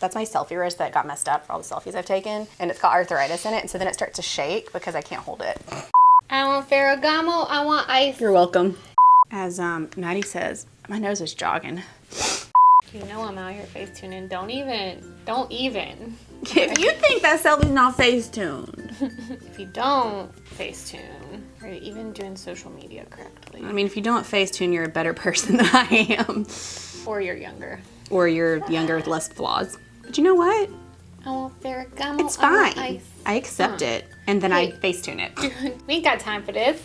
That's my selfie wrist that got messed up for all the selfies I've taken. And it's got arthritis in it. And so then it starts to shake because I can't hold it. I want Ferragamo. I want ice. You're welcome. As Maddie says, my nose is jogging. You know I'm out here face-tuning. Don't even. If you think that selfie's not face-tuned. If you don't face-tune, are you even doing social media correctly? I mean, if you don't face-tune, you're a better person than I am. Or you're younger. Or you're younger with less flaws. But you know what? I want Ferragamo. It's fine. I want ice. I accept it. And then I face-tune it. We ain't got time for this.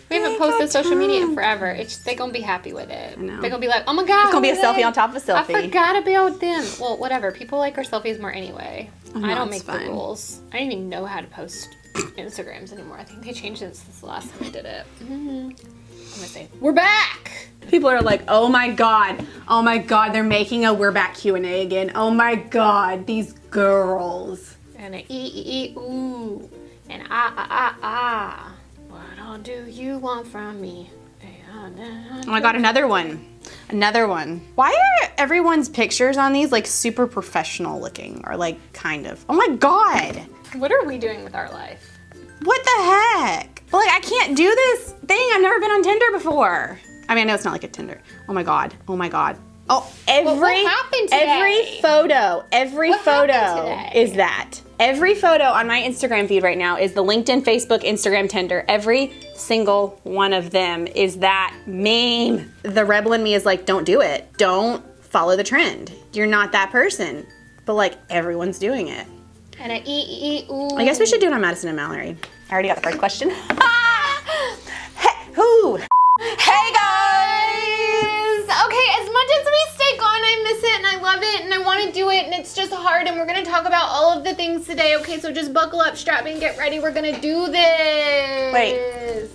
We haven't posted social media in forever. They're going to be happy with it. I know. They're going to be like, oh my God. It's going to be a selfie on top of a selfie. I forgot about them. Well, whatever. People like our selfies more anyway. Oh, I don't it's make the rules. I don't even know how to post Instagrams anymore. I think they changed it since the last time I did it. I'm going to say, we're back. People are like, oh my God, they're making a We're Back Q&A again. Oh my God, these girls. And an ooh, and ah. What all do you want from me? Oh my God, another one. Why are everyone's pictures on these like super professional looking or like kind of? Oh my God. What are we doing with our life? What the heck? But like, I can't do this thing. I've never been on Tinder before. I mean, I know it's not like a Tinder. Oh my God. Oh, what happened today? Every photo is that. Every photo on my Instagram feed right now is the LinkedIn, Facebook, Instagram, Tinder. Every single one of them is that meme. The rebel in me is like, don't do it. Don't follow the trend. You're not that person. But like, everyone's doing it. And an ooh. I guess we should do it on Madison and Mallory. I already got the first question. Hey, who? Hey guys! Okay, as much as we stay gone, I miss it and I love it and I want to do it and it's just hard and we're going to talk about all of the things today. Okay, so just buckle up, strap in, get ready. We're going to do this. Wait.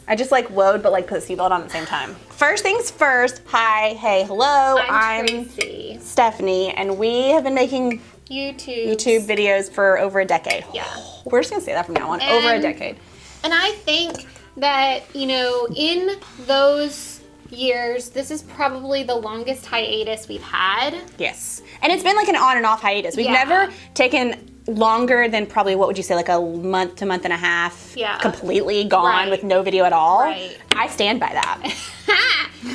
I just like woed but like put the seatbelt on at the same time. First things first, hi, hey, hello. I'm Tracy. Stephanie and we have been making YouTube videos for over a decade. Yeah. We're just going to say that from now on, over a decade. And I think that, in those years, this is probably the longest hiatus we've had. Yes. And it's been like an on and off hiatus. We've never taken longer than probably, what would you say, like a month to month and a half completely gone with no video at all. Right. I stand by that.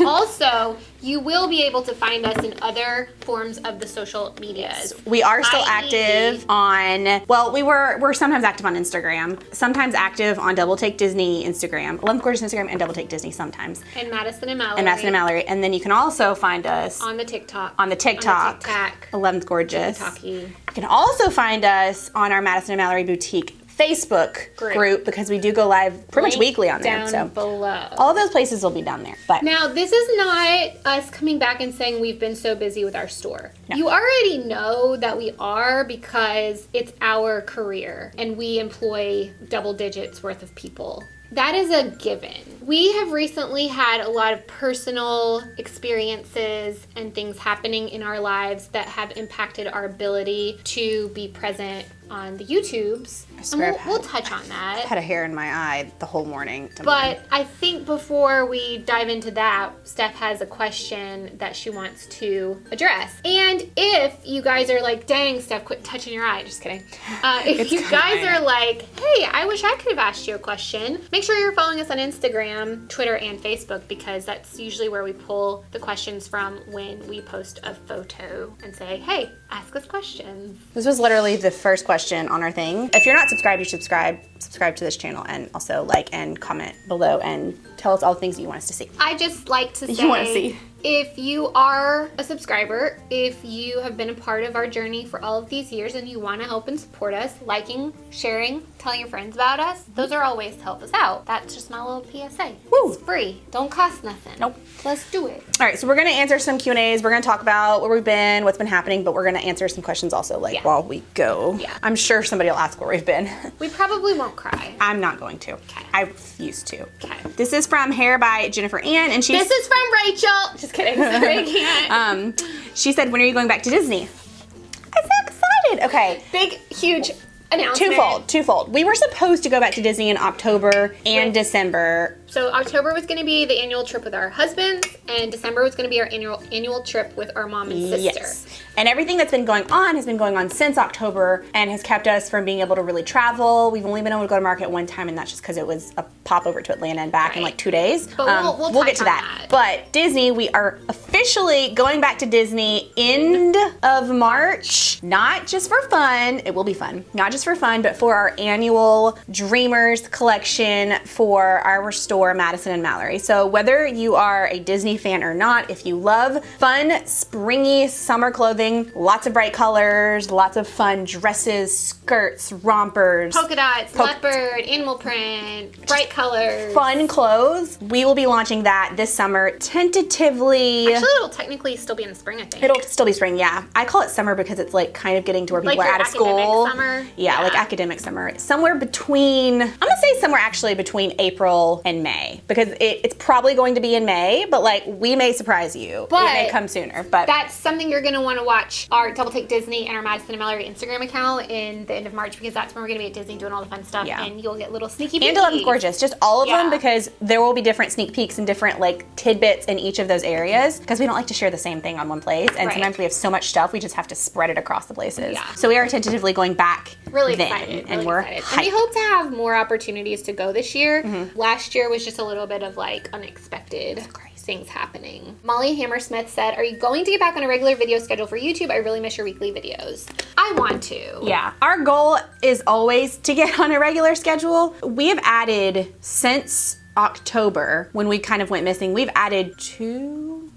Also, you will be able to find us in other forms of the social medias. We are still active on, well, we're sometimes active on Instagram, sometimes active on Double Take Disney Instagram, 11th Gorgeous Instagram, and Double Take Disney sometimes. And Madison and Mallory. And then you can also find us on the TikTok. 11th Gorgeous. TikTok-y. You can also find us on our Madison and Mallory Boutique Facebook group because we do go live pretty much weekly on there. Down below. All of those places will be down there. But now, this is not us coming back and saying we've been so busy with our store. No. You already know that we are because it's our career and we employ double digits worth of people. That is a given. We have recently had a lot of personal experiences and things happening in our lives that have impacted our ability to be present on the YouTubes. And we'll touch on that. I had a hair in my eye the whole morning. But I think before we dive into that, Steph has a question that she wants to address. And if you guys are like, dang, Steph, quit touching your eye. Just kidding. If you guys are like, hey, I wish I could have asked you a question, make sure you're following us on Instagram, Twitter, and Facebook because that's usually where we pull the questions from when we post a photo and say, hey, ask us questions. This was literally the first question on our thing. If you're not subscribed, you should subscribe to this channel and also like and comment below and tell us all the things that you want us to see. I just like to say, if you are a subscriber, if you have been a part of our journey for all of these years and you want to help and support us, liking, sharing, telling your friends about us, those are all ways to help us out. That's just my little PSA. Woo. It's free. Don't cost nothing. Nope. Let's do it. All right, so we're going to answer some Q&As. We're going to talk about where we've been, what's been happening, but we're going to answer some questions also while we go. Yeah. I'm sure somebody will ask where we've been. We probably won't cry. I'm not going to. Okay. I refuse to. Okay. This is from Hair by Jennifer Ann, and This is from Rachel. Just kidding. Sorry, I can't. She said, when are you going back to Disney? I'm so excited. Okay. Big, huge announcement. Twofold. We were supposed to go back to Disney in October and December. So October was going to be the annual trip with our husbands, and December was going to be our annual trip with our mom and sister. Yes. And everything that's been going on has been going on since October and has kept us from being able to really travel. We've only been able to go to market one time, and that's just because it was a pop over to Atlanta and back in like 2 days. But we'll get to that. But Disney, we are officially going back to Disney end of March. Not just for fun. It will be fun. Not just for fun, but for our annual Dreamers collection for our store, Madison and Mallory. So whether you are a Disney fan or not, if you love fun, springy summer clothing, lots of bright colors, lots of fun dresses, skirts, rompers, polka dots, leopard, animal print, bright colors, fun clothes, we will be launching that this summer tentatively. Actually, it'll technically still be in the spring, I think. It'll still be spring, yeah. I call it summer because it's like kind of getting to where people are out of school. Summer. Yeah, like academic summer. Somewhere between, I'm gonna say somewhere actually between April and May, because it's probably going to be in May, but like we may surprise you. It may come sooner, but that's something you're gonna want to watch our Double Take Disney and our Madison and Mallory Instagram account in the end of March, because that's when we're gonna be at Disney doing all the fun stuff, and you'll get little sneaky peeks. And 11th Gorgeous, just all of them, because there will be different sneak peeks and different like tidbits in each of those areas, because we don't like to share the same thing on one place, and sometimes we have so much stuff we just have to spread it across the places. So we are tentatively going back really then, excited, and we're hyped. And we hope to have more opportunities to go this year. Last year was just a little bit of like unexpected things happening. Molly Hammersmith said, "Are you going to get back on a regular video schedule for YouTube? I really miss your weekly videos." I want to. Yeah. Our goal is always to get on a regular schedule. We have added since October, when we kind of went missing, we've added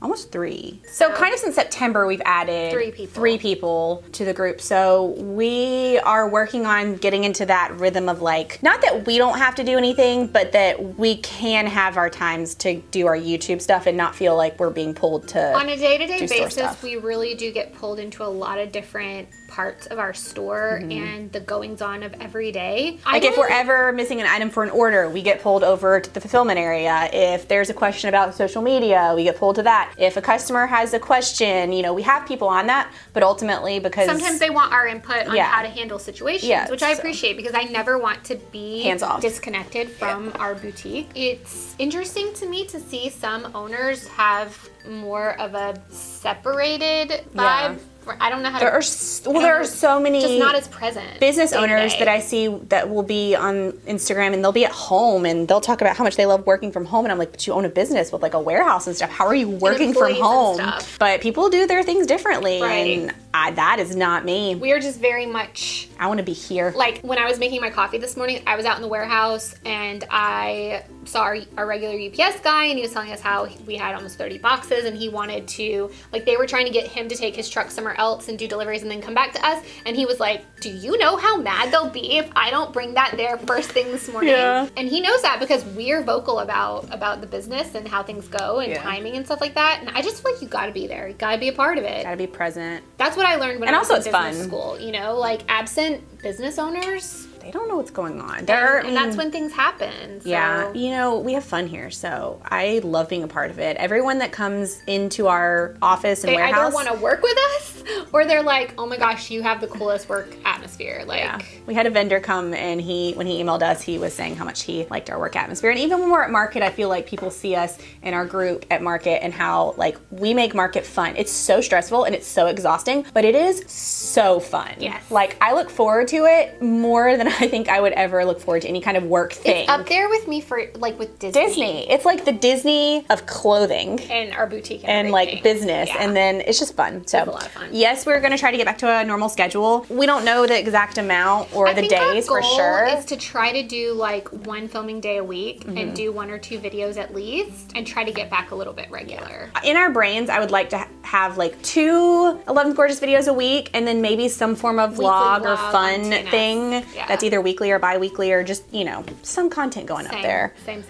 almost 3. So kind of since September, we've added 3 people to the group. So we are working on getting into that rhythm of like, not that we don't have to do anything, but that we can have our times to do our YouTube stuff and not feel like we're being pulled to on a day-to-day basis. We really do get pulled into a lot of different parts of our store and the goings on of every day. Like if we're ever missing an item for an order, we get pulled over to the fulfillment area. If there's a question about social media, we get pulled to that. If a customer has a question, we have people on that, but ultimately because sometimes they want our input on how to handle situations, which I appreciate, because I never want to be hands-off, disconnected from our boutique. It's interesting to me to see some owners have more of a separated vibe. I don't know how there are so many just not as present business owners that I see that will be on Instagram, and they'll be at home and they'll talk about how much they love working from home, and I'm like, but you own a business with like a warehouse and stuff. How are you working from home? But people do their things differently, and that is not me. We are just very much, I want to be here. Like when I was making my coffee this morning, I was out in the warehouse and I saw our regular UPS guy, and he was telling us how we had almost 30 boxes, and he wanted to, like, they were trying to get him to take his truck somewhere else and do deliveries and then come back to us, and he was like, do you know how mad they'll be if I don't bring that there first thing this morning? And he knows that because we're vocal about the business and how things go and timing and stuff like that, and I just feel like you gotta be there. You gotta be a part of it. Gotta be present. That's what I learned when I was in business school. Like absent business owners, they don't know what's going on. And that's when things happen. So. Yeah. We have fun here, so I love being a part of it. Everyone that comes into our office and warehouse, they either want to work with us or they're like, oh my gosh, you have the coolest work atmosphere. We had a vendor come, and when he emailed us, he was saying how much he liked our work atmosphere. And even when we're at market, I feel like people see us in our group at market and how like we make market fun. It's so stressful and it's so exhausting, but it is so fun. Yes. Like I look forward to it more than I think I would ever look forward to any kind of work thing. It's up there with me for like with Disney. It's like the Disney of clothing and our boutique and like business, and then it's just fun. So it's a lot of fun. Yes, we're going to try to get back to a normal schedule. We don't know the exact amount or the days for sure. Is to try to do like one filming day a week and do 1 or 2 videos at least, and try to get back a little bit regular. In our brains, I would like to have like 2 11th Gorgeous videos a week, and then maybe some form of vlog or fun thing that's either weekly or bi-weekly, or just some content going up there. Same.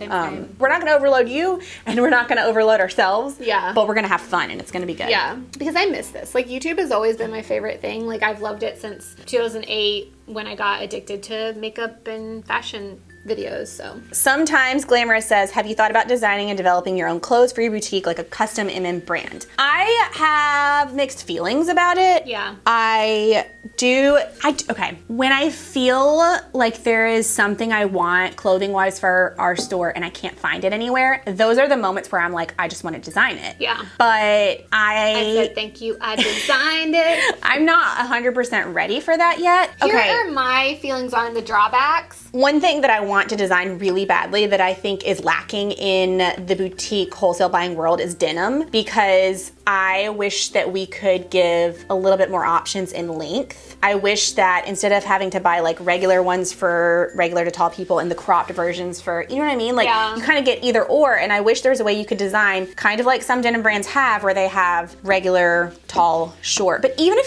We're not going to overload you, and we're not going to overload ourselves. But we're going to have fun, and it's going to be good. Because I miss this. Like YouTube has always been my favorite thing. Like I've loved it since 2008 when I got addicted to makeup and fashion videos, so. Sometimes Glamorous says, have you thought about designing and developing your own clothes for your boutique, like a custom brand? I have mixed feelings about it. Yeah. Okay. When I feel like there is something I want clothing-wise for our store and I can't find it anywhere, those are the moments where I'm like, I just want to design it. Yeah. But I said, thank you, I designed it. I'm not 100% ready for that yet. Here are my feelings on the drawbacks. One thing that I want to design really badly that I think is lacking in the boutique wholesale buying world is denim, because I wish that we could give a little bit more options in length. I wish that instead of having to buy like regular ones for regular to tall people and the cropped versions for, you know what I mean? Like you kind of get either or, and I wish there's a way you could design kind of like some denim brands have, where they have regular, tall, short. But even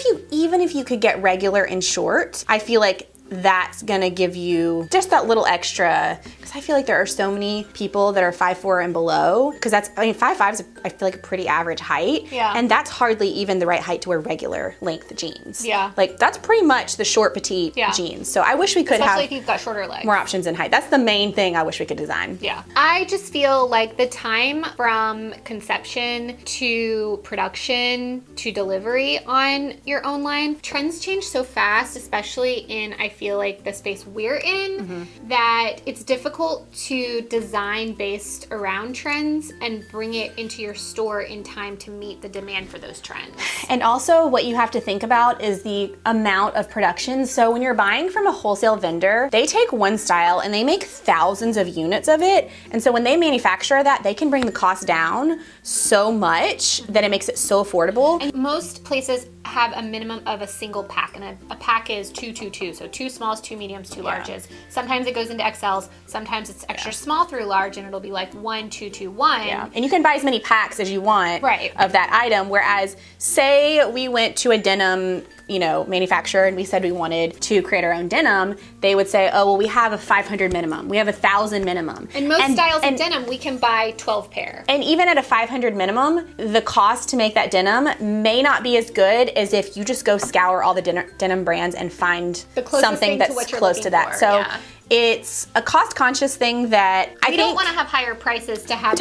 if you could get regular and short, I feel like that's gonna give you just that little extra, because I feel like there are so many people that are 5'4" and below, because 5'5" is I feel like a pretty average height. Yeah. And that's hardly even the right height to wear regular length jeans. Yeah. Like that's pretty much the short petite jeans. So I wish we could Especially have if you've got shorter legs. more options in height. That's the main thing I wish we could design. Yeah. I just feel like the time from conception to production to delivery on your own line, trends change so fast, especially in, I feel like, the space we're in, that it's difficult to design based around trends and bring it into your store in time to meet the demand for those trends. And also what you have to think about is the amount of production. So when you're buying from a wholesale vendor, they take one style and they make thousands of units of it. And so when they manufacture that, they can bring the cost down so much that it makes it so affordable. And most places have a minimum of a single pack, and a pack is 2, 2, 2. So 2 smalls, 2 mediums, 2 larges. Sometimes it goes into XLs, sometimes it's extra small through large, and it'll be like 1, 2, 2, 1. Yeah. And you can buy as many packs as you want of that item. Whereas say we went to a denim manufacturer and we said we wanted to create our own denim, they would say, oh, well, we have a 500 minimum. We have 1,000 minimum. And most styles of denim, we can buy 12 pair. And even at a 500 minimum, the cost to make that denim may not be as good as if you just go scour all the denim brands and find something that's close to that. So it's a cost-conscious thing that I think... We don't want to have higher prices to have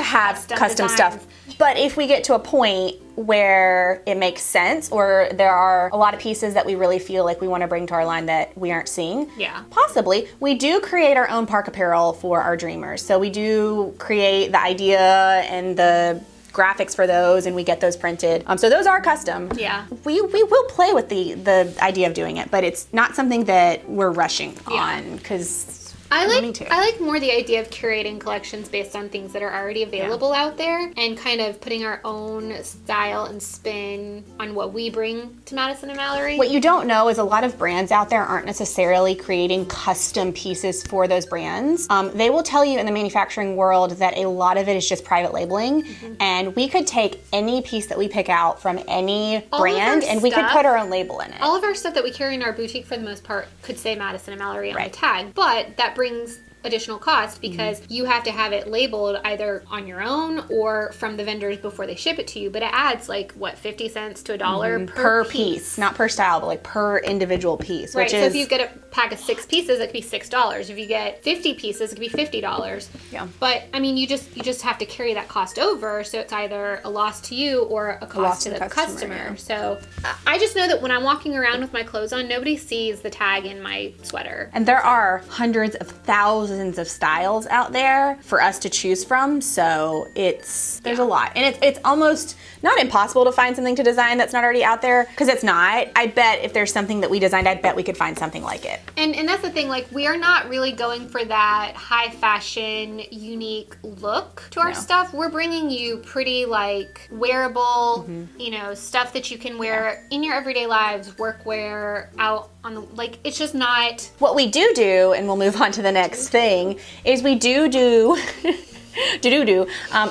custom stuff. But if we get to a point where it makes sense, or there are a lot of pieces that we really feel like we want to bring to our line that we aren't seeing, possibly, we do create our own park apparel for our dreamers. So we do create the idea and the graphics for those, and we get those printed. So those are custom. Yeah. We will play with the idea of doing it, but it's not something that we're rushing on, because I like more the idea of curating collections based on things that are already available out there, and kind of putting our own style and spin on what we bring to Madison and Mallory. What you don't know is a lot of brands out there aren't necessarily creating custom pieces for those brands. They will tell you in the manufacturing world that a lot of it is just private labeling, and we could take any piece that we pick out from any brand and we could put our own label in it. All of our stuff that we carry in our boutique, for the most part, could say Madison and Mallory on the tag, but that brings additional cost because you have to have it labeled either on your own or from the vendors before they ship it to you. But it adds like, what, 50 cents to $1 per piece. Not per style, but like per individual piece. Right, so if you get a pack of 6 pieces, it could be $6. If you get 50 pieces, it could be $50. Yeah. But I mean, you just have to carry that cost over, so it's either a loss to you or a cost to the customer. So I just know that when I'm walking around with my clothes on, nobody sees the tag in my sweater. And there are hundreds of thousands of styles out there for us to choose from, so there's a lot, and it's almost not impossible to find something to design that's not already out there, because it's not. I bet if there's something that we designed, I bet we could find something like it. And that's the thing, like, we are not really going for that high fashion unique look to our stuff. We're bringing you pretty like wearable stuff that you can wear in your everyday lives, workwear, out on the, like, it's just not what we do, and we'll move on to the next thing, is we do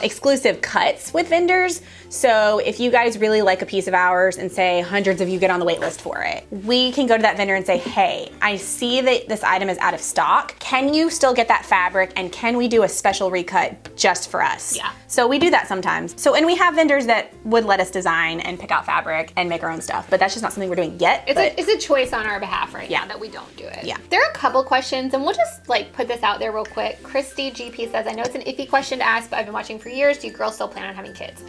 exclusive cuts with vendors. So if you guys really like a piece of ours and say hundreds of you get on the wait list for it, we can go to that vendor and say, hey, I see that this item is out of stock. Can you still get that fabric, and can we do a special recut just for us? Yeah. So we do that sometimes. So, and we have vendors that would let us design and pick out fabric and make our own stuff, but that's just not something we're doing yet. It's a choice on our behalf right now that we don't do it. Yeah. There are a couple questions, and we'll just like put this out there real quick. Christy GP says, I know it's an iffy question to ask, but I've been watching for years. Do you girls still plan on having kids?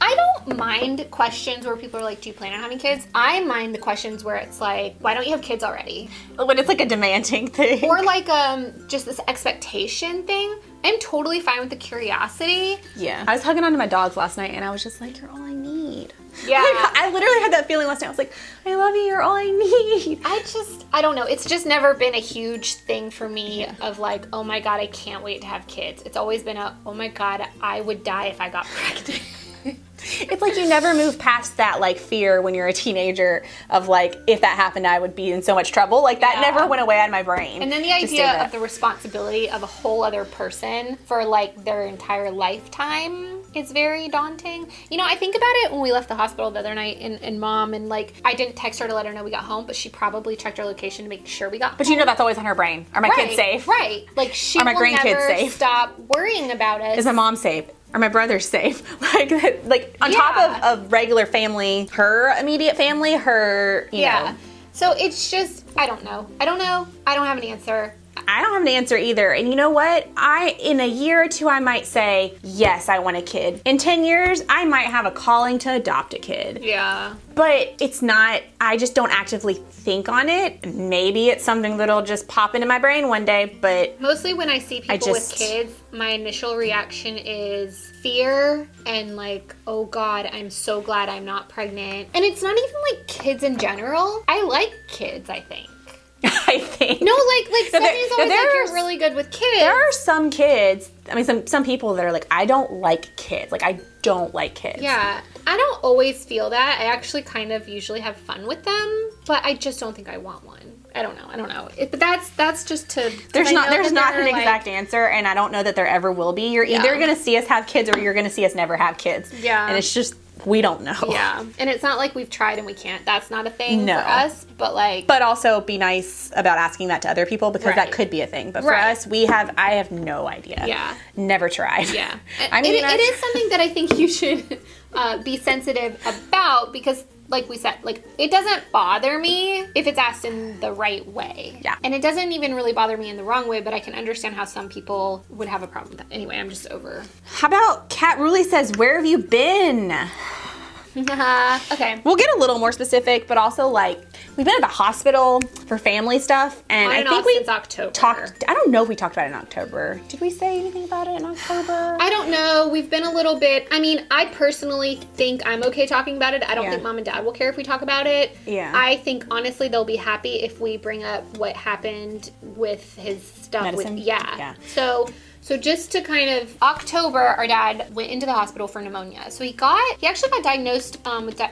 I don't mind questions where people are like, do you plan on having kids? I mind the questions where it's like, why don't you have kids already? When it's like a demanding thing. Or like just this expectation thing. I'm totally fine with the curiosity. Yeah. I was hugging onto my dogs last night, and I was just like, you're all I need. Yeah. Like, I literally had that feeling last night. I was like, I love you, you're all I need. I don't know. It's just never been a huge thing for me of like, oh my God, I can't wait to have kids. It's always been oh my God, I would die if I got pregnant. It's like you never move past that like fear when you're a teenager of like, if that happened, I would be in so much trouble. Like that never went away out of my brain. And then the idea of the responsibility of a whole other person for like their entire lifetime is very daunting. You know, I think about it when we left the hospital the other night and Mom, and like, I didn't text her to let her know we got home, but she probably checked our location to make sure we got home. But you know that's always on her brain. Are my kids safe? Right. Like she Are my will grandkids never safe? Stop worrying about us. Is my mom safe? Are my brothers safe? like on top of regular family, her immediate family, her, you know. So it's just, I don't know. I don't have an answer. I don't have an answer either. And you know what? In a year or two, I might say, yes, I want a kid. In 10 years, I might have a calling to adopt a kid. Yeah. But it's not, I just don't actively think on it. Maybe it's something that'll just pop into my brain one day, but mostly when I see people with kids, my initial reaction is fear and like, oh God, I'm so glad I'm not pregnant. And it's not even like kids in general. I like kids, I think. I think. No, like Stephanie's always like, you're really good with kids. There are some kids, I mean, some people that are like, I don't like kids. Like, I don't like kids. Yeah. I don't always feel that. I actually kind of usually have fun with them, but I just don't think I want one. I don't know. But that's just to... There's not an exact answer, and I don't know that there ever will be. You're either going to see us have kids or you're going to see us never have kids. Yeah. And it's just... we don't know. Yeah. And it's not like we've tried and we can't. That's not a thing for us, but like... But also be nice about asking that to other people, because that could be a thing. But for us, I have no idea. Yeah. Never tried. Yeah. I mean, it is something that I think you should be sensitive about, because like we said, like, it doesn't bother me if it's asked in the right way. Yeah. And it doesn't even really bother me in the wrong way, but I can understand how some people would have a problem with that. Anyway, I'm just over. How about Kat Ruley says, where have you been? Okay. We'll get a little more specific, but also like, we've been at the hospital for family stuff, and I think we since October. I don't know if we talked about it in October. Did we say anything about it in October? I don't know. We've been a little bit, I mean, I personally think I'm okay talking about it. I don't think Mom and Dad will care if we talk about it. Yeah. I think honestly they'll be happy if we bring up what happened with his stuff. Medicine? Yeah. So just to kind of, October, our dad went into the hospital for pneumonia. So he actually got diagnosed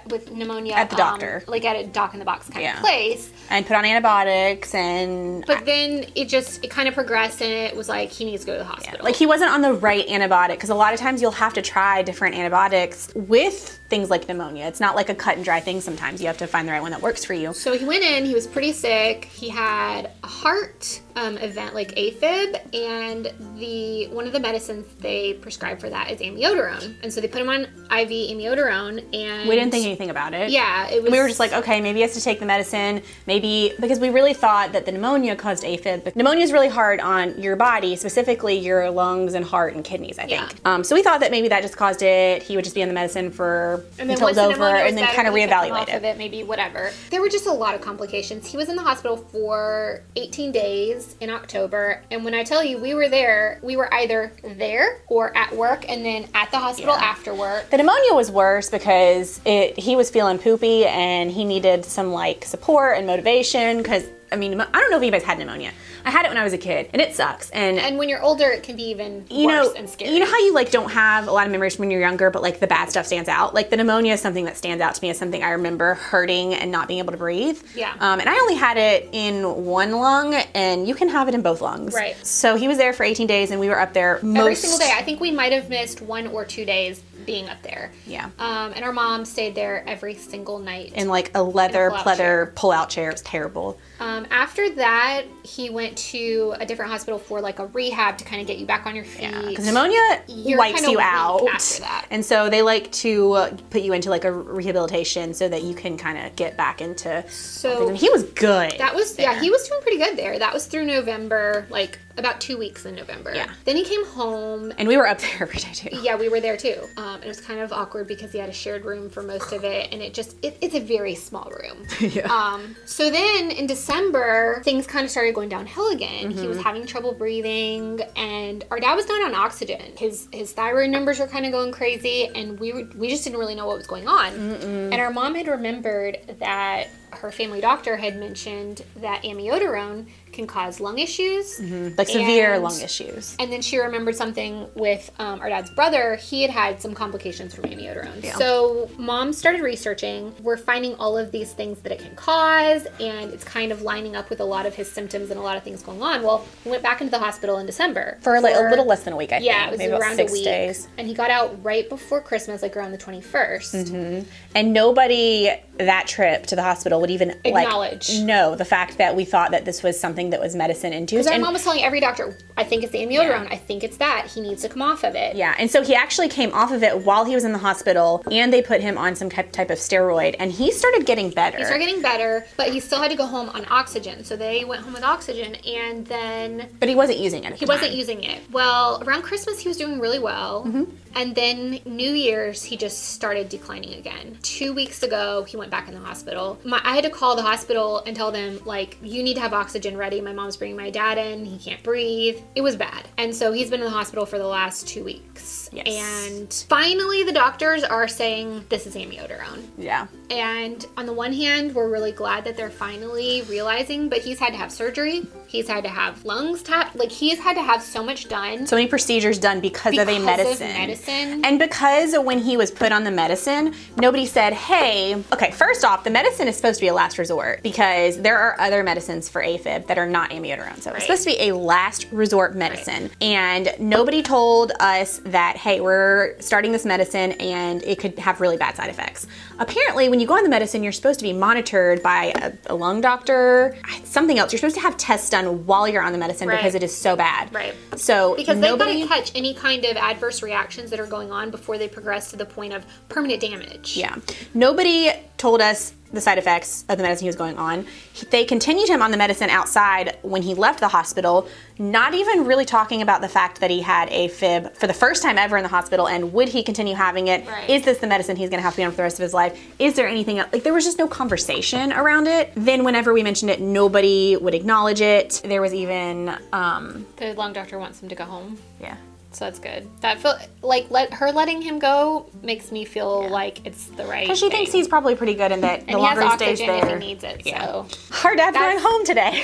with pneumonia at the doctor, like at a doc in the box kind of place, and put on antibiotics, but then it kind of progressed, and it was like he needs to go to the hospital. Like he wasn't on the right antibiotic, because a lot of times you'll have to try different antibiotics with things like pneumonia. It's not like a cut and dry thing. Sometimes you have to find the right one that works for you. So he went in, he was pretty sick. He had a heart event like AFib, and one of the medicines they prescribed for that is amiodarone. And so they put him on IV amiodarone, and we didn't think anything about it. Yeah, we were just like, okay, maybe he has to take the medicine, maybe, because we really thought that the pneumonia caused AFib. But pneumonia is really hard on your body, specifically your lungs and heart and kidneys, I think. So we thought that maybe that just caused it. He would just be on the medicine until it's over, and then kind of reevaluate it. Maybe whatever. There were just a lot of complications. He was in the hospital for 18 days in October, and when I tell you we were there, we were either there or at work, and then at the hospital after work. The pneumonia was worse because he was feeling poopy, and he needed some like support and motivation, because I mean, I don't know if anybody's had pneumonia. I had it when I was a kid, and it sucks. And when you're older, it can be even worse and scary. You know how you like don't have a lot of memories from when you're younger, but like the bad stuff stands out? Like the pneumonia is something that stands out to me as something I remember hurting and not being able to breathe. Yeah. And I only had it in one lung, and you can have it in both lungs. Right. So he was there for 18 days, and we were up there every single day. I think we might have missed 1 or 2 days being up there. Yeah. And our mom stayed there every single night. In like a leather pleather pull-out chair. It was terrible. After that, he went to a different hospital for like a rehab to kind of get you back on your feet. Yeah, because pneumonia wipes you out. After that. And so they like to put you into like a rehabilitation so that you can kind of get back into. So he was good. That was he was doing pretty good there. That was through November, like about 2 weeks in November. Yeah. Then he came home. And we were up there every day too. Yeah, we were there too. It was kind of awkward because he had a shared room for most of it, and it's a very small room. Yeah. So then in December, things kind of started going downhill again. He was having trouble breathing, and our dad was not on oxygen. His thyroid numbers were kind of going crazy, and we just didn't really know what was going on. And our mom had remembered that her family doctor had mentioned that amiodarone can cause lung issues. Like severe lung issues. And then she remembered something with our dad's brother. He had some complications from amiodarone. Yeah. So mom started researching. We're finding all of these things that it can cause, and it's kind of lining up with a lot of his symptoms and a lot of things going on. Well, we went back into the hospital in December. For like a little less than a week, I think. Yeah, it was maybe around about 6 a week. days. And he got out right before Christmas, like around the 21st. And nobody that trip to the hospital would even acknowledge know the fact that we thought that this was something that was medicine induced. Because our mom was telling every doctor, I think it's the amiodarone. I think it's that. He needs to come off of it. Yeah, and so he actually came off of it while he was in the hospital, and they put him on some type of steroid, and he started getting better. He started getting better, but he still had to go home on oxygen. So they went home with oxygen, and then... But he wasn't using it. He wasn't using it. Well, around Christmas, he was doing really well. And then New Year's, he just started declining again. 2 weeks ago, he went back in the hospital. I had to call the hospital and tell them, like, you need to have oxygen ready. My mom's bringing my dad in. He can't breathe. It was bad. And so he's been in the hospital for the last 2 weeks. Yes. And finally, the doctors are saying this is amiodarone. Yeah. And on the one hand, we're really glad that they're finally realizing, but he's had to have surgery. He's had to have lungs tapped. Like, he's had to have so much done. So many procedures done because of a medicine. And because when he was put on the medicine, nobody said, hey, okay, first off, the medicine is supposed to be a last resort because there are other medicines for AFib that are not amiodarone. So it's supposed to be a last resort medicine. And nobody told us that, hey, we're starting this medicine and it could have really bad side effects. Apparently, when you go on the medicine, you're supposed to be monitored by a lung doctor, something else. You're supposed to have tests done while you're on the medicine because it is so bad. Right. So because they've got to catch any kind of adverse reactions that are going on before they progress to the point of permanent damage. Yeah. Nobody told us the side effects of the medicine he was going on. They continued him on the medicine outside when he left the hospital, not even really talking about the fact that he had AFib for the first time ever in the hospital, and would he continue having it? Right. Is this the medicine he's going to have to be on for the rest of his life? Is there anything else? Like, there was just no conversation around it. Then whenever we mentioned it, nobody would acknowledge it. There was even... the lung doctor wants him to go home. Yeah. So that's good. That feel like letting him go makes me feel like it's the right. Because she thinks he's probably pretty good and that the longer he stays there, if he needs it. Yeah. So our dad's going home today.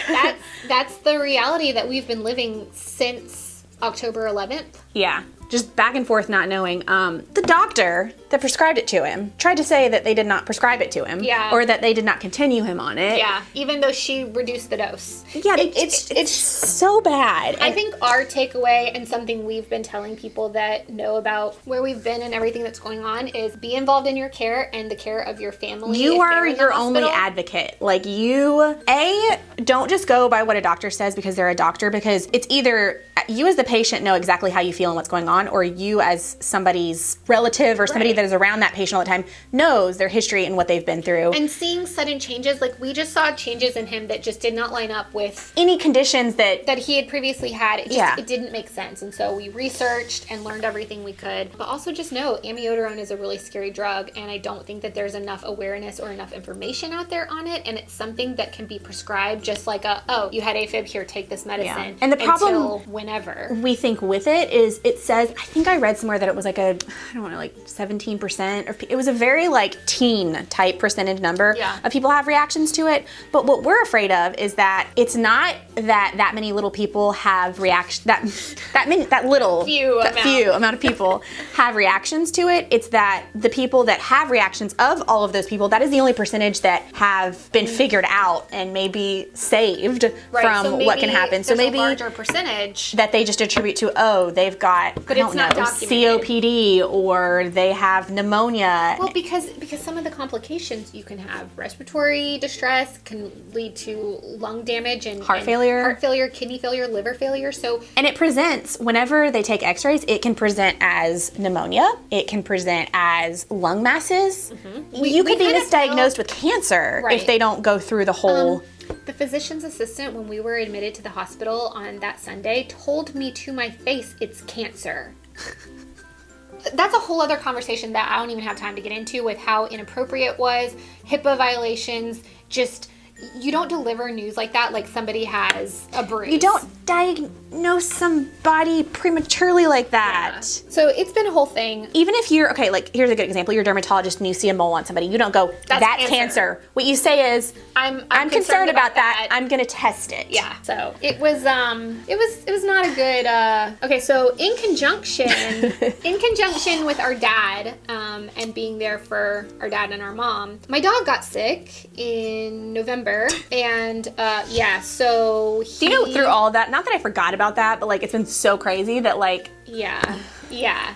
that's the reality that we've been living since October 11th. Yeah. Just back and forth not knowing. The doctor that prescribed it to him tried to say that they did not prescribe it to him. Yeah. Or that they did not continue him on it. Yeah. Even though she reduced the dose. Yeah, it's so bad. I think our takeaway and something we've been telling people that know about where we've been and everything that's going on is be involved in your care and the care of your family. You are your only advocate. Like, don't just go by what a doctor says because they're a doctor, because it's either you as the patient know exactly how you feel and what's going on, or you as somebody's relative or somebody that is around that patient all the time knows their history and what they've been through. And seeing sudden changes, like we just saw changes in him that just did not line up with any conditions that he had previously had. It didn't make sense. And so we researched and learned everything we could. But also just know amiodarone is a really scary drug, and I don't think that there's enough awareness or enough information out there on it. And it's something that can be prescribed just like you had AFib, here, take this medicine. Yeah. And the problem until whenever we think with it is, it says, I think I read somewhere that it was like like 17%, or it was a very teen type percentage number of people have reactions to it. But what we're afraid of is that it's not that many little people have few amount of people have reactions to it. It's that the people that have reactions, of all of those people, that is the only percentage that have been figured out and maybe saved from what can happen. So maybe a larger percentage that they just attribute to, they've got but it's not documented. COPD, or they have pneumonia. Well, because some of the complications you can have, respiratory distress can lead to lung damage and heart failure, kidney failure, liver failure. So, and it presents whenever they take X-rays. It can present as pneumonia. It can present as lung masses. You could be misdiagnosed with cancer if they don't go through the whole. The physician's assistant, when we were admitted to the hospital on that Sunday, told me to my face, it's cancer. That's a whole other conversation that I don't even have time to get into with how inappropriate it was, HIPAA violations, just... You don't deliver news like that like somebody has a bruise. You don't diagnose somebody prematurely like that. Yeah. So it's been a whole thing. Even if you're, okay, like here's a good example. You're a dermatologist and you see a mole on somebody. You don't go, that's cancer. What you say is, I'm concerned about that. I'm going to test it. Yeah. So it was not a good, okay, so in conjunction with our dad, and being there for our dad and our mom, my dog got sick in November. And so do you know through all of that, not that I forgot about that, but like it's been so crazy that like yeah.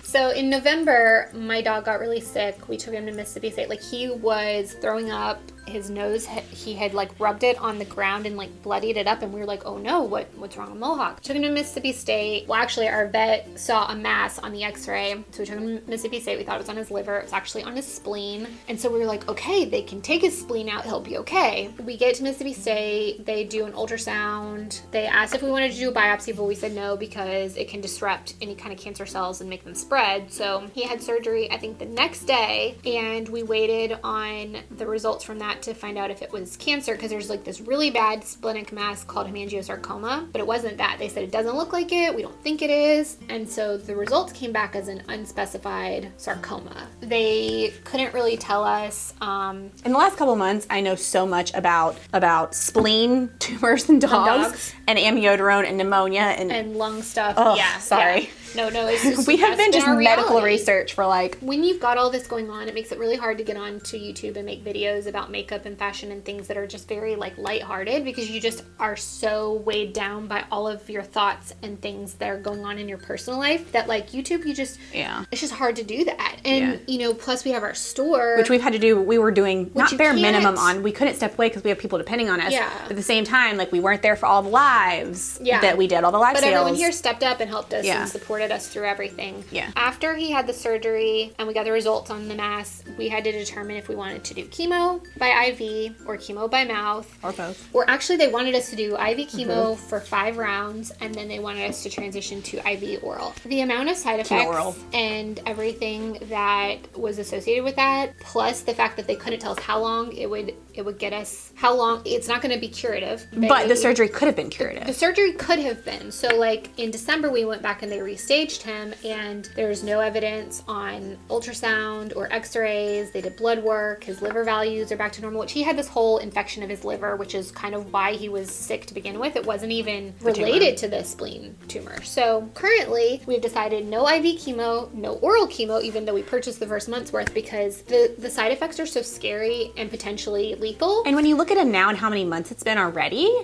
So in November, my dog got really sick. We took him to Mississippi State. Like he was throwing up. His nose, he had like rubbed it on the ground and like bloodied it up, and we were like, oh no, what's wrong with Mohawk? Took him to Mississippi State. Well, actually our vet saw a mass on the x-ray, so we took him to Mississippi State. We thought it was on his liver. It was actually on his spleen. And so we were like, okay, they can take his spleen out, he'll be okay. We get to Mississippi State, they do an ultrasound. They asked if we wanted to do a biopsy, but we said no because it can disrupt any kind of cancer cells and make them spread. So he had surgery, I think the next day, and we waited on the results from that to find out if it was cancer, because there's like this really bad splenic mass called hemangiosarcoma, but it wasn't that. They said it doesn't look like it, we don't think it is, and so the results came back as an unspecified sarcoma. They couldn't really tell us. In the last couple of months, I know so much about spleen tumors in dogs. And amiodarone and pneumonia and lung stuff. Oh, yeah, sorry. Yeah. No, it's just, we have been just medical research for like... When you've got all this going on, it makes it really hard to get onto YouTube and make videos about makeup and fashion and things that are just very like lighthearted, because you just are so weighed down by all of your thoughts and things that are going on in your personal life that like YouTube, it's just hard to do that. And plus we have our store, which we've had to do. We were doing not bare minimum on. We couldn't step away because we have people depending on us. Yeah. But at the same time, like we weren't there for all the lives that we did, all the live sales. But everyone here stepped up and helped us and supported us through everything. Yeah. After he had the surgery and we got the results on the mass, we had to determine if we wanted to do chemo by IV or chemo by mouth. Or both. Or actually they wanted us to do IV chemo for 5 rounds, and then they wanted us to transition to IV oral. The amount of side effects and everything that was associated with that, plus the fact that they couldn't tell us how long it would get us, how long, it's not going to be curative. But the surgery could have been curative. The surgery could have been. So like in December we went back and they restaged him, and there's no evidence on ultrasound or x-rays. They did blood work. His liver values are back to normal, which he had this whole infection of his liver, which is kind of why he was sick to begin with. It wasn't even related to the spleen tumor. So currently we've decided no IV chemo, no oral chemo, even though we purchased the first month's worth, because the side effects are so scary and potentially lethal. And when you look at him now and how many months it's been already,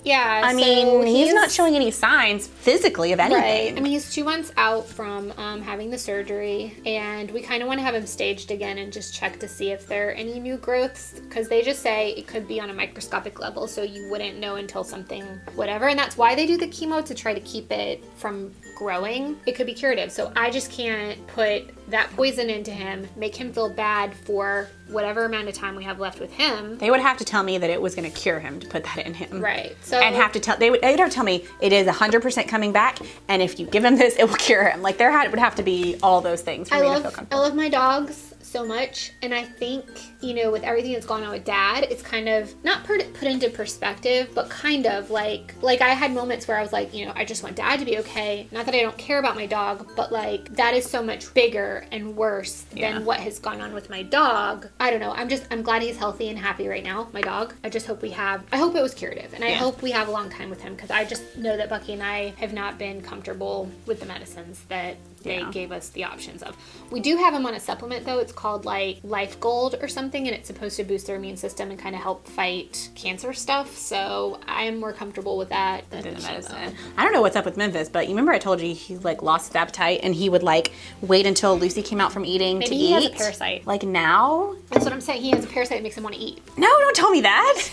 yeah, I mean, he's not showing any signs physically of anything. Right. I mean, he's 2 months out from having the surgery, and we kind of want to have him staged again and just check to see if there are any new growths, because they just say it could be on a microscopic level, so you wouldn't know until something, whatever, and that's why they do the chemo, to try to keep it from growing. It could be curative, so I just can't put that poison into him, make him feel bad for whatever amount of time we have left with him. They would have to tell me that it was going to cure him to put that in him. Right. So and have to tell they would tell me it is 100% coming back, and if you give him this, it will cure him. Like would have to be all those things for me to feel comfortable. I love my dogs so much, and I think, with everything that's gone on with Dad, it's kind of not put into perspective, but kind of like I had moments where I was like, I just want Dad to be okay. Not that I don't care about my dog, but like that is so much bigger and worse than what has gone on with my dog. I don't know. I'm glad he's healthy and happy right now, my dog. I just hope I hope it was curative, and I hope we have a long time with him, because I just know that Bucky and I have not been comfortable with the medicines that they gave us the options of. We do have them on a supplement though. It's called like Life Gold or something, and it's supposed to boost their immune system and kind of help fight cancer stuff. So I'm more comfortable with that than the medicine. I don't know what's up with Memphis, but you remember I told you he like lost his appetite and he would like wait until Lucy came out from eating to eat. Maybe he has a parasite. Like now? That's what I'm saying. He has a parasite that makes him want to eat. No, don't tell me that.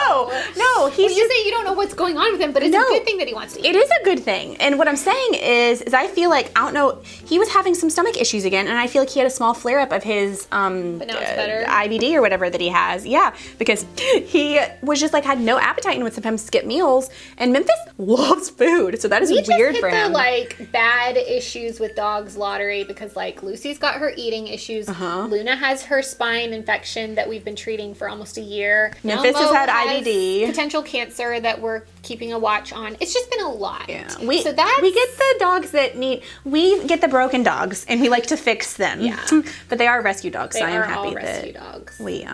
No. You say you don't know what's going on with him, but it's a good thing that he wants to eat. It is a good thing. And what I'm saying is I feel like, I don't know, he was having some stomach issues again, and I feel like he had a small flare-up of his but now it's better. IBD or whatever that he has. Yeah, because he was just like had no appetite and would sometimes skip meals. And Memphis loves food, so that is weird for him. The like bad issues with dogs lottery because like Lucy's got her eating issues. Luna has her spine infection that we've been treating for almost a year. Memphis has had IBD. Potential cancer that we're keeping a watch on. It's just been a lot. Yeah. We get the dogs that we get the broken dogs and we like to fix them. Yeah. But they are rescue dogs, so I am happy that dogs. We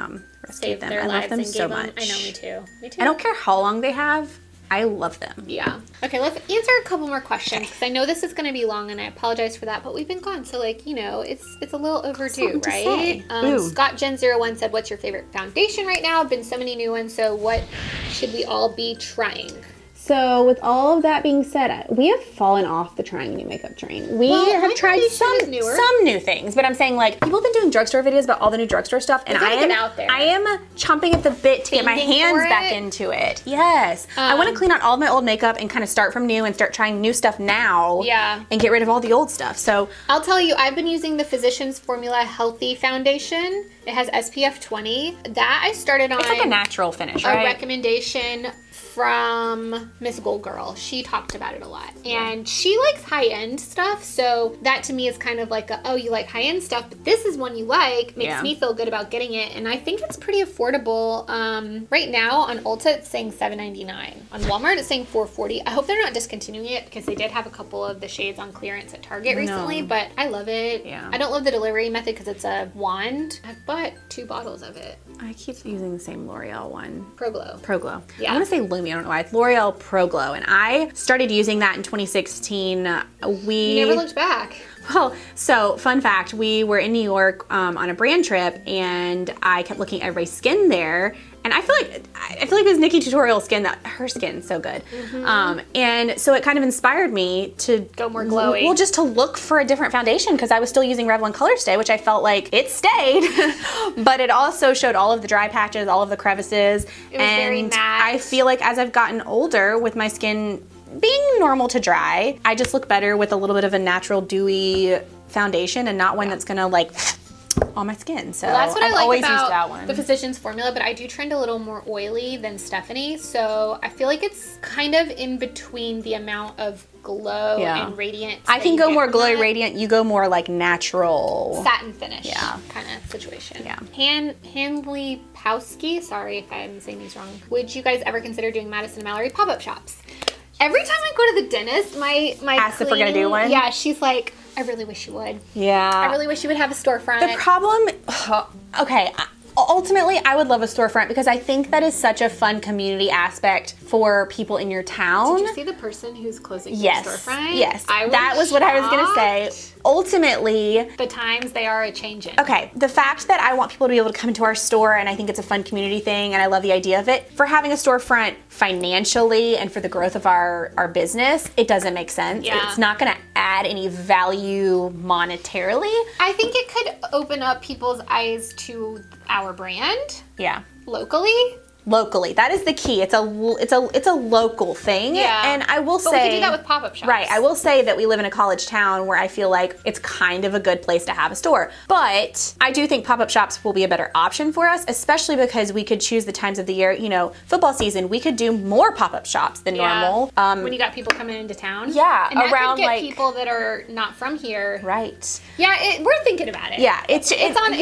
rescued them. I love them so much. I know, me too. I don't care how long they have. I love them. Yeah. Okay, let's answer a couple more questions because I know this is going to be long and I apologize for that, but we've been gone, so like, you know, it's a little overdue, right? Scott Gen 01 said, "What's your favorite foundation right now? Been so many new ones, so what should we all be trying?" So with all of that being said, we have fallen off the trying new makeup train. We have tried some new things, but I'm saying like people have been doing drugstore videos about all the new drugstore stuff, and I am chomping at the bit to get my hands back into it. Yes, I want to clean out all of my old makeup and kind of start from new and start trying new stuff now. Yeah, and get rid of all the old stuff. So I'll tell you, I've been using the Physicians Formula Healthy Foundation. It has SPF 20. That I started on. It's like a natural finish, right? A recommendation from Miss Gold Girl. She talked about it a lot. And she likes high-end stuff, so that to me is kind of like oh, you like high-end stuff, but this is one you like. Makes me feel good about getting it, and I think it's pretty affordable. Right now on Ulta it's saying $7.99. On Walmart it's saying $4.40. I hope they're not discontinuing it because they did have a couple of the shades on clearance at Target recently, but I love it. Yeah. I don't love the delivery method because it's a wand. I've bought 2 bottles of it. I keep using the same L'Oreal one. Pro Glow. Yeah. I want to say Lumi. I don't know why. It's L'Oreal Pro Glow, and I started using that in 2016. You never looked back. Well, so fun fact, we were in New York on a brand trip, and I kept looking at everybody's skin there, and I feel like it was Nikki Tutorial's skin, that her skin's so good. And so it kind of inspired me to go more glowy. Well, just to look for a different foundation because I was still using Revlon Color Stay, which I felt like it stayed, but it also showed all of the dry patches, all of the crevices. It was very matte. I feel like as I've gotten older with my skin being normal to dry, I just look better with a little bit of a natural dewy foundation and not one that's gonna like on my skin. So that's what I've I like always about used that one. The Physicians Formula, but I do trend a little more oily than Stefanie, so I feel like it's kind of in between the amount of glow and radiance. I can go more glowy radiant. You go more like natural satin finish kind of situation. Yeah. Hanley Powski, sorry if I'm saying these wrong. Would you guys ever consider doing Madison and Mallory pop-up shops? Every time I go to the dentist, my ask if we're gonna do one. Yeah, she's like, I really wish you would. Yeah. I really wish you would have a storefront. The problem, okay, ultimately I would love a storefront because I think that is such a fun community aspect for people in your town. Did you see the person who's closing their storefront? Yes, that was what I was gonna say. Ultimately, the times they are a-changing. Okay, the fact that I want people to be able to come into our store, and I think it's a fun community thing, and I love the idea of it, for having a storefront financially and for the growth of our business, it doesn't make sense. It's not gonna add any value monetarily. I think it could open up people's eyes to our brand. Yeah. Locally, that is the key. It's a local thing. Yeah. And I will say, but we can do that with pop-up shops. Right. I will say that we live in a college town where I feel like it's kind of a good place to have a store. But I do think pop-up shops will be a better option for us, especially because we could choose the times of the year. You know, football season, we could do more pop-up shops than normal. When you got people coming into town. Yeah. And that around could get people that are not from here. Right. Yeah. We're thinking about it. Yeah. It's on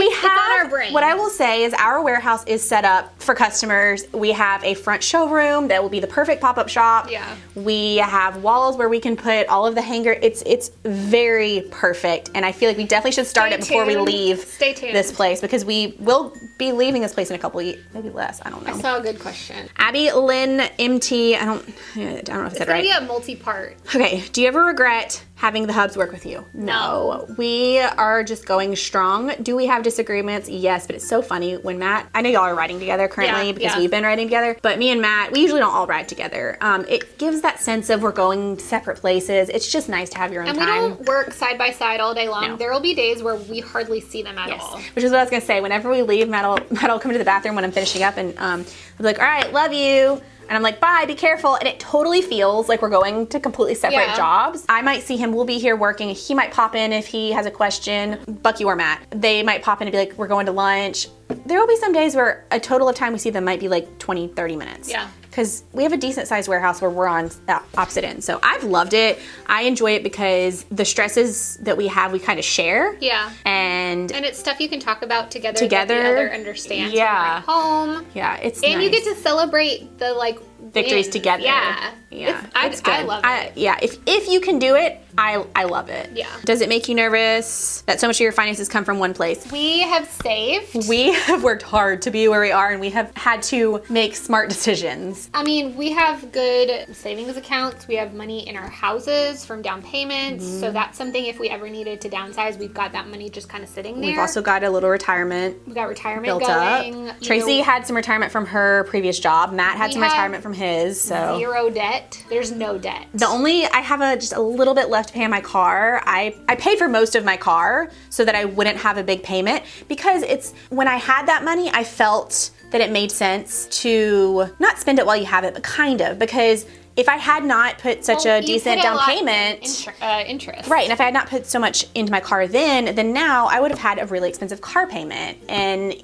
our brain. What I will say is our warehouse is set up for customers. We have a front showroom that will be the perfect pop-up shop. Yeah. We have walls where we can put all of the hanger. It's very perfect, and I feel like we definitely should start it before we leave this place because we will be leaving this place in a couple of maybe less. I don't know. I saw a good question. Abby Lynn MT. I don't know if I said right. It's gonna be a multi-part. Okay. Do you ever regret having the hubs work with you? No. We are just going strong. Do we have disagreements? Yes, but it's so funny when Matt, I know y'all are writing together currently because we've been writing together, but me and Matt, we usually don't all write together. It gives that sense of we're going to separate places. It's just nice to have your own time. And we don't work side by side all day long. No. There will be days where we hardly see them at all. Which is what I was going to say. Whenever we leave, Matt will come to the bathroom when I'm finishing up and I'll be like, all right, love you. And I'm like, bye, be careful. And it totally feels like we're going to completely separate jobs. I might see him, we'll be here working. He might pop in if he has a question. Bucky or Matt. They might pop in and be like, we're going to lunch. There will be some days where a total of time we see them might be like 20, 30 minutes. Yeah. Because we have a decent sized warehouse where we're on opposite ends. So I've loved it. I enjoy it because the stresses that we have, we kind of share. Yeah. And it's stuff you can talk about together. That the other understands. Yeah. Home. Yeah. It's and nice. You get to celebrate the victories together. Yeah. Yeah. It's good. I love it. Yeah. If you can do it, I love it. Yeah. Does it make you nervous that so much of your finances come from one place? We have saved. We have worked hard to be where we are, and we have had to make smart decisions. I mean, we have good savings accounts. We have money in our houses from down payments. Mm-hmm. So that's something if we ever needed to downsize, we've got that money just kind of sitting there. We've also got a little retirement. We got retirement built going. Up. Tracy had some retirement from her previous job. Matt had some retirement from his. So 0 debt. There's no debt. I have just a little bit left to pay on my car. I paid for most of my car so that I wouldn't have a big payment because when I had that money, I felt that it made sense to not spend it while you have it, but kind of, because if I had not put such a decent down payment, interest. Right, and if I had not put so much into my car then now I would have had a really expensive car payment, and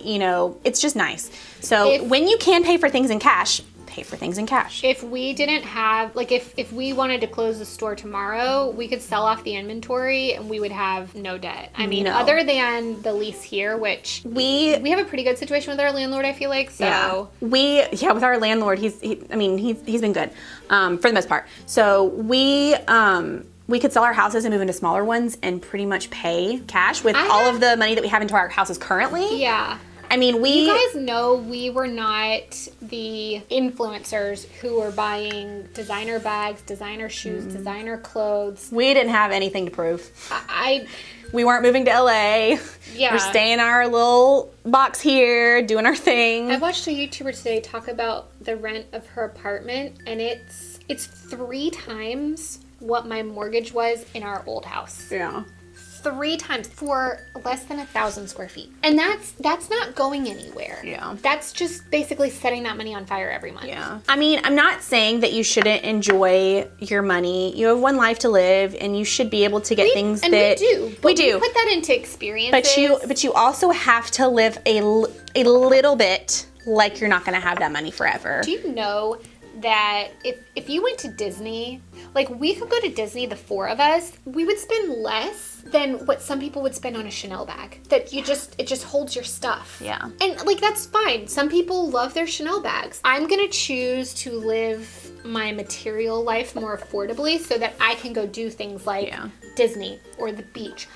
it's just nice. So when you can pay for things in cash, pay for things in cash. If we didn't have, if we wanted to close the store tomorrow, we could sell off the inventory and we would have no debt. I mean, other than the lease here, which we have a pretty good situation with our landlord, I feel like. So with our landlord, he's been good for the most part. So we could sell our houses and move into smaller ones and pretty much pay cash with all of the money that we have into our houses currently. Yeah. I mean, you guys know we were not the influencers who were buying designer bags, designer shoes, designer clothes. We didn't have anything to prove. We weren't moving to LA. Yeah. We're staying in our little box here, doing our thing. I watched a YouTuber today talk about the rent of her apartment, and it's 3 times what my mortgage was in our old house. Yeah. 3 times for less than 1,000 square feet. And that's not going anywhere. Yeah. That's just basically setting that money on fire every month. Yeah. I mean, I'm not saying that you shouldn't enjoy your money. You have one life to live and you should be able to get things that we do. We do. We put that into experiences. But you also have to live a little bit like you're not going to have that money forever. Do you know that if you went to Disney, we could go to Disney, the 4 of us, we would spend less than what some people would spend on a Chanel bag. That it just holds your stuff. Yeah. And that's fine. Some people love their Chanel bags. I'm gonna choose to live my material life more affordably so that I can go do things like Disney or the beach.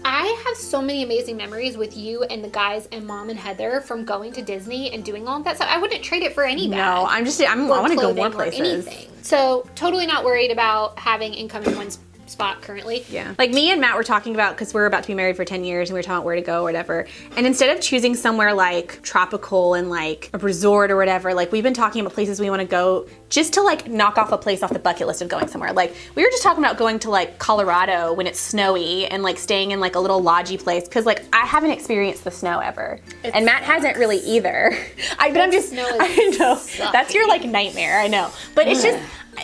I have so many amazing memories with you and the guys and Mom and Heather from going to Disney and doing all that stuff. I wouldn't trade it for any bag. No, I want to go more places. Anything. So totally not worried about having income in one spot currently. Yeah. Me and Matt were talking about, because we're about to be married for 10 years and we were talking about where to go or whatever. And instead of choosing somewhere tropical and a resort or whatever, we've been talking about places we want to go just to knock off a place off the bucket list of going somewhere. We were just talking about going to Colorado when it's snowy and staying in a little lodgy place, because I haven't experienced the snow ever. And Matt hasn't really either. I know. Sucking. That's your nightmare, I know. But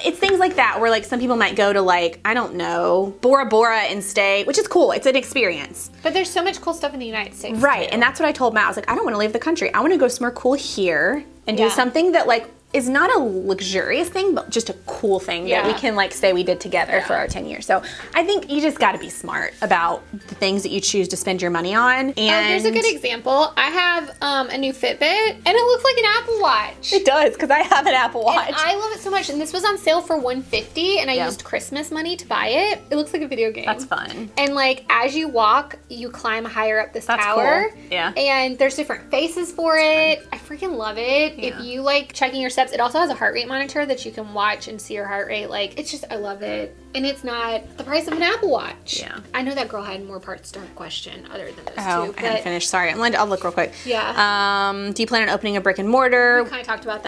it's things like that where some people might go to I don't know, Bora Bora and stay, which is cool. It's an experience. But there's so much cool stuff in the United States. Right. Too. And that's what I told Matt. I was I don't want to leave the country. I want to go somewhere cool here and do something that is not a luxurious thing, but just a cool thing that we can like say we did together for our 10 years. So I think you just got to be smart about the things that you choose to spend your money on. And here's a good example. I have a new Fitbit, and it looks like an Apple Watch. It does, because I have an Apple Watch. And I love it so much. And this was on sale for $150, and I used Christmas money to buy it. It looks like a video game. That's fun. And like as you walk, you climb higher up this tower. Cool. Yeah. And there's different faces for it. I freaking love it. Yeah. If you like checking your steps, it also has a heart rate monitor that you can watch and see your heart rate. Like, it's just, I love it. And it's not the price of an Apple Watch. Yeah. I know that girl had more parts to her question other than those two. I hadn't finished. Sorry. I'll look real quick. Yeah. Do you plan on opening a brick and mortar? We kind of talked about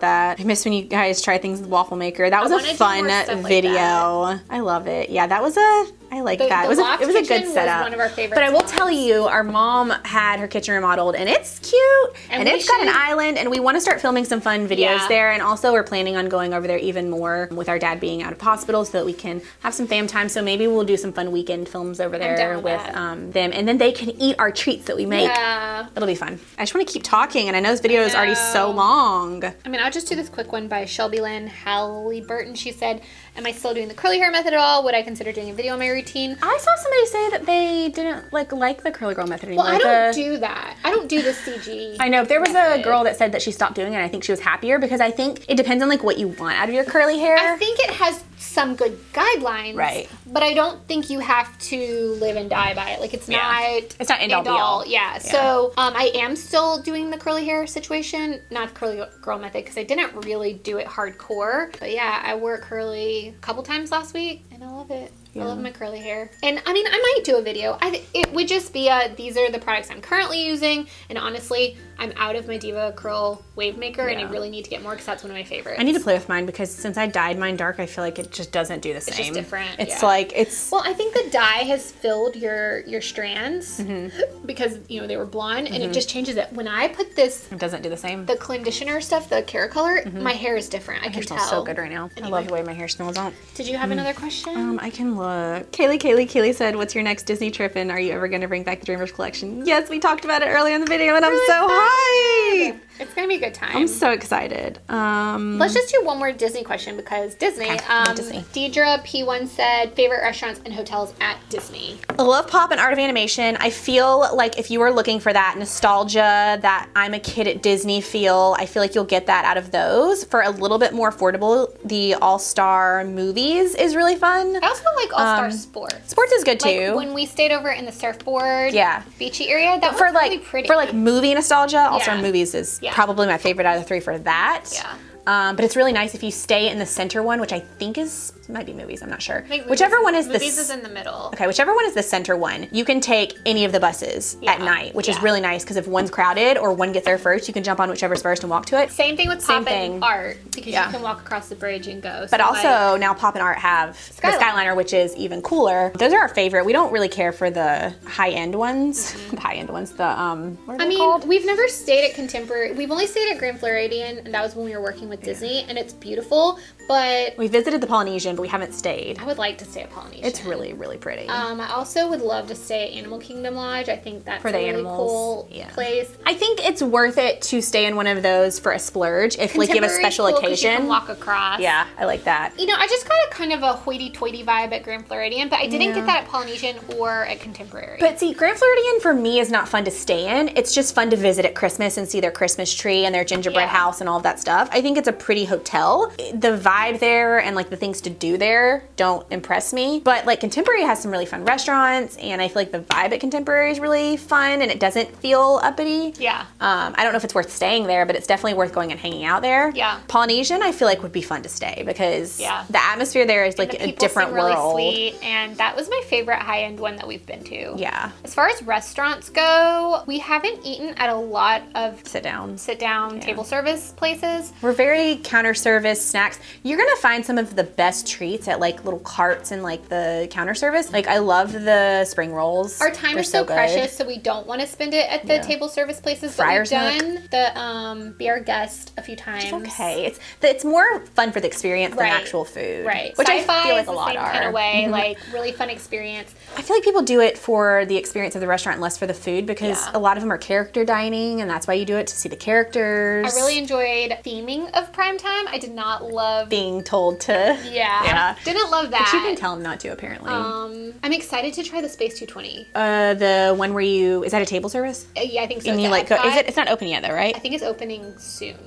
that. I miss when you guys try things with Waffle Maker. That was a fun video. Like I love it. Yeah, that was I like that. It was a good setup. Was one of our favorites. But I will tell you, our mom had her kitchen remodeled, and it's cute, and it's got an island, and we want to start filming some fun videos there. And also, we're planning on going over there even more with our dad being out of hospital, so that we can have some fam time. So maybe we'll do some fun weekend films over there with them, and then they can eat our treats that we make. Yeah, it'll be fun. I just want to keep talking, and I know this video is already so long. I mean, I'll just do this quick one by Shelby Lynn Halliburton. She said, "Am I still doing the curly hair method at all? Would I consider doing a video on my routine?" I saw somebody say that they didn't like the curly girl method anymore. Well, I don't do that. I don't do the CG. I know. There was a girl that said that she stopped doing it, and I think she was happier, because I think it depends on like what you want out of your curly hair. I think it has some good guidelines. Right. But I don't think you have to live and die by it. Like, it's not end all be all. Yeah. So I am still doing the curly hair situation, not curly girl method, because I didn't really do it hardcore. But yeah, I wore curly a couple times last week, and I love it. I love my curly hair. And I mean, I might do a video. It would just be these are the products I'm currently using. And honestly, I'm out of my Diva Curl wave maker, and I really need to get more, because that's one of my favorites. I need to play with mine, because since I dyed mine dark, I feel like it just doesn't do the same. It's just different. It's like, it's... Well, I think the dye has filled your strands because, you know, they were blonde, and it just changes it. When I put this... It doesn't do the same. The conditioner stuff, the Care Color, my hair is different. I can tell. It smells so good right now. Anyway. I love the way my hair smells out. Did you have another question? I can look. Kaylee said, "What's your next Disney trip, and are you ever going to bring back the Dreamers collection?" Yes, we talked about it earlier in the video, and I'm so hyped. It's going to be a good time. I'm so excited. Let's just do one more Disney question, because Disney. Disney. Deidre P1 said, favorite restaurants and hotels at Disney. I love Pop and Art of Animation. I feel like if you were looking for that nostalgia, that I'm a kid at Disney feel, I feel like you'll get that out of those. For a little bit more affordable, the All-Star Movies is really fun. I also like All-Star Sports. Sports is good too. Like when we stayed over in the surfboard beachy area, that was really pretty. For like movie nostalgia, All-Star Movies is probably my favorite out of the three for that. Yeah. But it's really nice if you stay in the center one, which I think might be Movies, I'm not sure. Whichever one is Movies is in the middle. Okay, whichever one is the center one, you can take any of the buses at night, which is really nice, because if one's crowded or one gets there first, you can jump on whichever's first and walk to it. Same thing with Pop and Art, because you can walk across the bridge and go. But also now Pop and Art have the Skyliner, which is even cooler. Those are our favorite. We don't really care for the high-end ones. The high-end ones. What are they called? We've never stayed at Contemporary. We've only stayed at Grand Floridian, and that was when we were working with Disney, and it's beautiful, but... We visited the Polynesian, but we haven't stayed. I would like to stay at Polynesian. It's really, really pretty. I also would love to stay at Animal Kingdom Lodge. I think that's a really cool place. I think it's worth it to stay in one of those for a splurge if like you have a special occasion. You can walk across. Yeah, I like that. You know, I just got a kind of a hoity-toity vibe at Grand Floridian, but I didn't get that at Polynesian or at Contemporary. But see, Grand Floridian for me is not fun to stay in. It's just fun to visit at Christmas and see their Christmas tree and their gingerbread house and all of that stuff. I think it's a pretty hotel. The vibe there and like the things to do there don't impress me. But like Contemporary has some really fun restaurants, and I feel like the vibe at Contemporary is really fun, and it doesn't feel uppity. Yeah. I don't know if it's worth staying there, but it's definitely worth going and hanging out there. Yeah. Polynesian I feel like would be fun to stay, because the atmosphere there is like a different world. Really sweet, and that was my favorite high-end one that we've been to. Yeah. As far as restaurants go, we haven't eaten at a lot of sit down table service places. We're very counter service snacks. You're gonna find some of the best treats at like little carts and like the counter service. Like I love the spring rolls. Our time is so precious, so we don't want to spend it at the table service places. But we've done the Be Our Guest a few times. It's okay. It's more fun for the experience than actual food. Right. Which Sci-fi I feel like is a the lot same are. kind of way, like really fun experience. I feel like people do it for the experience of the restaurant and less for the food because a lot of them are character dining, and that's why you do it, to see the characters. I really enjoyed theming of primetime. I did not love being told to. Yeah. Didn't love that. But you can tell them not to, apparently. I'm excited to try the Space 220. The one where is that a table service? Yeah, I think so. And you like go, it's not open yet though, right? I think it's opening soon.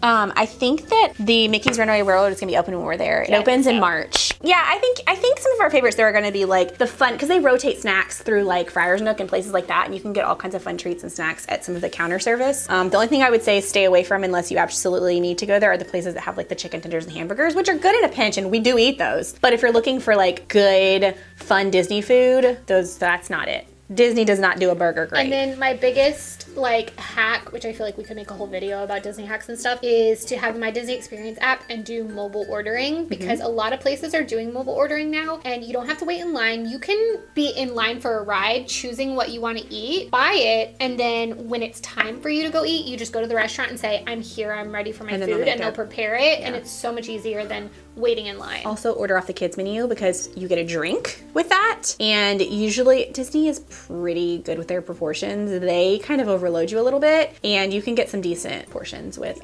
I think that the Mickey's Runaway Railroad is gonna be open when we're there. It opens in March. Yeah, I think some of our favorites there are gonna be like the fun, because they rotate snacks through like Friar's Nook and places like that, and you can get all kinds of fun treats and snacks at some of the counter service. The only thing I would say stay away from, unless you absolutely need to go there, are the places that have like the chicken tenders and hamburgers, which are good in a pinch, and we do eat those. But if you're looking for like good, fun Disney food, that's not it. Disney does not do a burger great. And then my biggest like hack, which I feel like we could make a whole video about Disney hacks and stuff, is to have my Disney Experience app and do mobile ordering, because a lot of places are doing mobile ordering now, and you don't have to wait in line. You can be in line for a ride, choosing what you want to eat, buy it, and then when it's time for you to go eat, you just go to the restaurant and say, I'm here, I'm ready for my food, and they'll prepare it, and it's so much easier than waiting in line. Also order off the kids menu, because you get a drink with that, and usually Disney is pretty good with their proportions. They kind of overload you a little bit, and you can get some decent portions with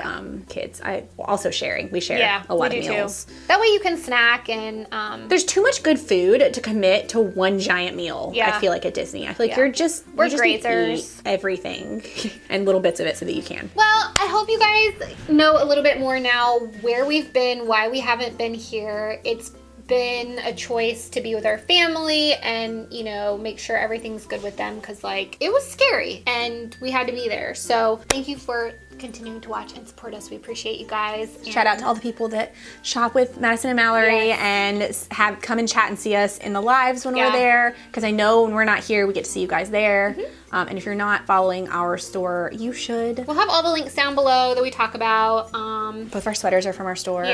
kids. We share a lot of meals. Too. That way you can snack, and there's too much good food to commit to one giant meal. I feel like at Disney, I feel like we're just eat everything and little bits of it so that you can. Well, I hope you guys know a little bit more now where we've been, why we haven't been here. It's been a choice to be with our family and, you know, make sure everything's good with them, because like it was scary and we had to be there. So thank you for continuing to watch and support us. We appreciate you guys. Shout out to all the people that shop with Madison and Mallory and have come and chat and see us in the lives when we're there, because I know when we're not here we get to see you guys there. And if you're not following our store, you should. We'll have all the links down below that we talk about. Both of our sweaters are from our store.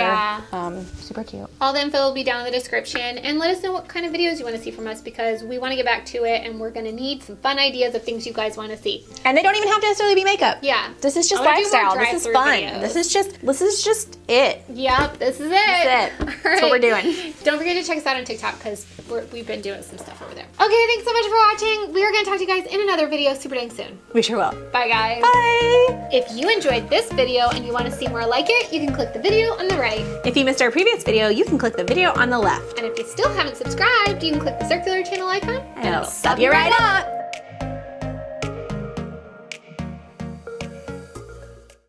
Super cute. All the info will be down in the description, and let us know what kind of videos you want to see from us, because we want to get back to it, and we're going to need some fun ideas of things you guys want to see. And they don't even have to necessarily be makeup. Yeah. This is just lifestyle. This is fun. Videos. This is just it. Yep, this is it. That's it. That's what we're doing. Don't forget to check us out on TikTok, because we've been doing some stuff over there. Okay, thanks so much for watching. We are going to talk to you guys in another video super dang soon. We sure will. Bye, guys. Bye. If you enjoyed this video and you want to see more like it, you can click the video on the right. If you missed our previous video, you can click the video on the left. And if you still haven't subscribed, you can click the circular channel icon, and it'll sub you right up.